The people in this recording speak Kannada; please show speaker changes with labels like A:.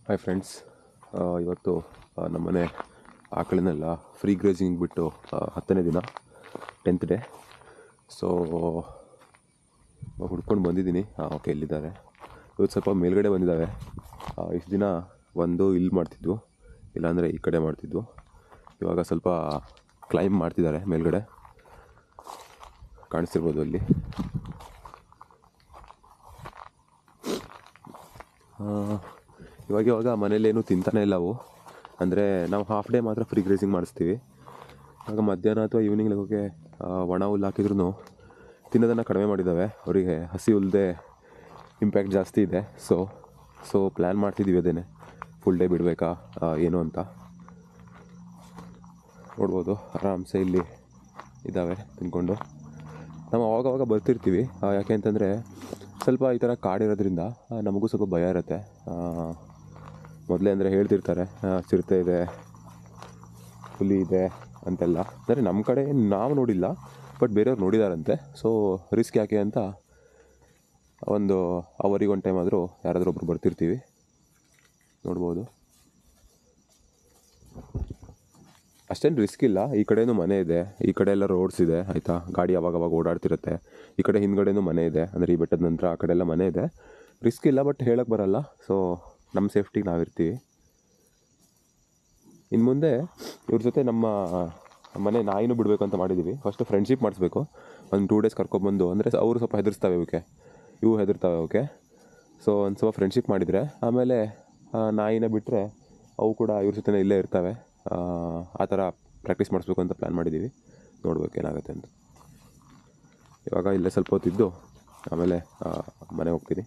A: ಹಾಯ್ ಫ್ರೆಂಡ್ಸ್, ಇವತ್ತು ನಮ್ಮನೆ ಆಕಳನ್ನೆಲ್ಲ ಫ್ರೀ ಗ್ರೇಜಿಂಗ್ ಬಿಟ್ಟು 10ನೇ ದಿನ 10th ಡೇ. ಸೊ ಹುಡ್ಕೊಂಡು ಬಂದಿದ್ದೀನಿ. ಓಕೆ, ಎಲ್ಲಿದ್ದಾರೆ? ಇವತ್ತು ಸ್ವಲ್ಪ ಮೇಲ್ಗಡೆ ಬಂದಿದ್ದಾವೆ. ಇಷ್ಟು ದಿನ ಒಂದು ಇಲ್ಲಿ ಮಾಡ್ತಿದ್ವು, ಇಲ್ಲಾಂದರೆ ಈ ಕಡೆ ಮಾಡ್ತಿದ್ವು. ಇವಾಗ ಸ್ವಲ್ಪ ಕ್ಲೈಂಬ್ ಮಾಡ್ತಿದ್ದಾರೆ ಮೇಲ್ಗಡೆ, ಕಾಣಿಸ್ತಿರ್ಬೋದು ಅಲ್ಲಿ. ಇವಾಗ ಮನೇಲೇನು ತಿಂತಾನೆ ಇಲ್ಲ ಅವು. ಅಂದರೆ ನಾವು ಹಾಫ್ ಡೇ ಮಾತ್ರ ಫ್ರೀ ಗ್ರೇಸಿಂಗ್ ಮಾಡಿಸ್ತೀವಿ. ಆಗ ಮಧ್ಯಾಹ್ನ ಅಥವಾ ಈವ್ನಿಂಗ್ ಹೋಗಿ ಒಣ ಹುಲ್ಲು ಹಾಕಿದ್ರೂ ತಿನ್ನೋದನ್ನು ಕಡಿಮೆ ಮಾಡಿದ್ದಾವೆ. ಅವರಿಗೆ ಹಸಿ ಹುಲ್ಲದೆ ಇಂಪ್ಯಾಕ್ಟ್ ಜಾಸ್ತಿ ಇದೆ. ಸೊ ಪ್ಲ್ಯಾನ್ ಮಾಡ್ತಿದ್ದೀವಿ ಅದೇನೆ, ಫುಲ್ ಡೇ ಬಿಡಬೇಕಾ ಏನು ಅಂತ. ನೋಡ್ಬೋದು ಆರಾಮ್ಸೆ ಇಲ್ಲಿ ಇದ್ದಾವೆ ತಿಂದ್ಕೊಂಡು. ನಾವು ಆವಾಗವಾಗ ಬರ್ತಿರ್ತೀವಿ, ಯಾಕೆ ಅಂತಂದರೆ ಸ್ವಲ್ಪ ಈ ಥರ ಕಾಡಿರೋದ್ರಿಂದ ನಮಗೂ ಸ್ವಲ್ಪ ಭಯ ಇರುತ್ತೆ. ಮೊದಲೇ ಅಂದರೆ ಹೇಳ್ತಿರ್ತಾರೆ ಚಿರತೆ ಇದೆ, ಹುಲಿ ಇದೆ ಅಂತೆಲ್ಲ. ಅಂದರೆ ನಮ್ಮ ಕಡೆ ನಾವು ನೋಡಿಲ್ಲ, ಬಟ್ ಬೇರೆಯವ್ರು ನೋಡಿದಾರಂತೆ. ಸೊ ರಿಸ್ಕ್ ಯಾಕೆ ಅಂತ ಒಂದು ಅವರಿಗೆ ಟೈಮ್ ಆದರೂ ಯಾರಾದರೂ ಒಬ್ರು ಬರ್ತಿರ್ತೀವಿ. ನೋಡ್ಬೋದು, ಅಷ್ಟೇನು ರಿಸ್ಕ್ ಇಲ್ಲ. ಈ ಕಡೆಯೂ ಮನೆ ಇದೆ, ಈ ಕಡೆ ಎಲ್ಲ ರೋಡ್ಸ್ ಇದೆ, ಆಯಿತಾ. ಗಾಡಿ ಅವಾಗವಾಗ ಓಡಾಡ್ತಿರುತ್ತೆ. ಈ ಕಡೆ ಹಿಂದ್ಗಡೆಯೂ ಮನೆ ಇದೆ, ಅಂದರೆ ಈ ಬೆಟ್ಟದ ನಂತರ ಆ ಕಡೆ ಎಲ್ಲ ಮನೆ ಇದೆ. ರಿಸ್ಕ್ ಇಲ್ಲ, ಬಟ್ ಹೇಳೋಕ್ಕೆ ಬರಲ್ಲ. ಸೊ ನಮ್ಮ ಸೇಫ್ಟಿಗೆ ನಾವಿರ್ತೀವಿ. ಇನ್ನು ಮುಂದೆ ಇವ್ರ ಜೊತೆ ನಮ್ಮ ಮನೆ ನಾಯಿನೂ ಬಿಡಬೇಕು ಅಂತ ಮಾಡಿದ್ದೀವಿ. ಫಸ್ಟು ಫ್ರೆಂಡ್ಶಿಪ್ ಮಾಡಿಸ್ಬೇಕು, ಒಂದು 2 ಡೇಸ್ ಕರ್ಕೊಬಂದು. ಅಂದರೆ ಅವರು ಸ್ವಲ್ಪ ಹೆದರ್ಸ್ತವೆ ಇವಕ್ಕೆ, ಇವು ಹೆದರ್ತಾವೆ ಅವಕ್ಕೆ. ಸೊ ಒಂದು ಸ್ವಲ್ಪ ಫ್ರೆಂಡ್ಶಿಪ್ ಮಾಡಿದರೆ ಆಮೇಲೆ ನಾಯಿನ ಬಿಟ್ಟರೆ ಅವು ಕೂಡ ಇವ್ರ ಜೊತೆ ಇಲ್ಲೇ ಇರ್ತವೆ. ಆ ಥರ ಪ್ರಾಕ್ಟೀಸ್ ಮಾಡಿಸ್ಬೇಕು ಅಂತ ಪ್ಲ್ಯಾನ್ ಮಾಡಿದ್ದೀವಿ. ನೋಡ್ಬೇಕು ಏನಾಗುತ್ತೆ ಅಂತ. ಇವಾಗ ಇಲ್ಲೇ ಸ್ವಲ್ಪ ಹೊತ್ತಿದ್ದು ಆಮೇಲೆ ಮನೆ ಹೋಗ್ತೀನಿ.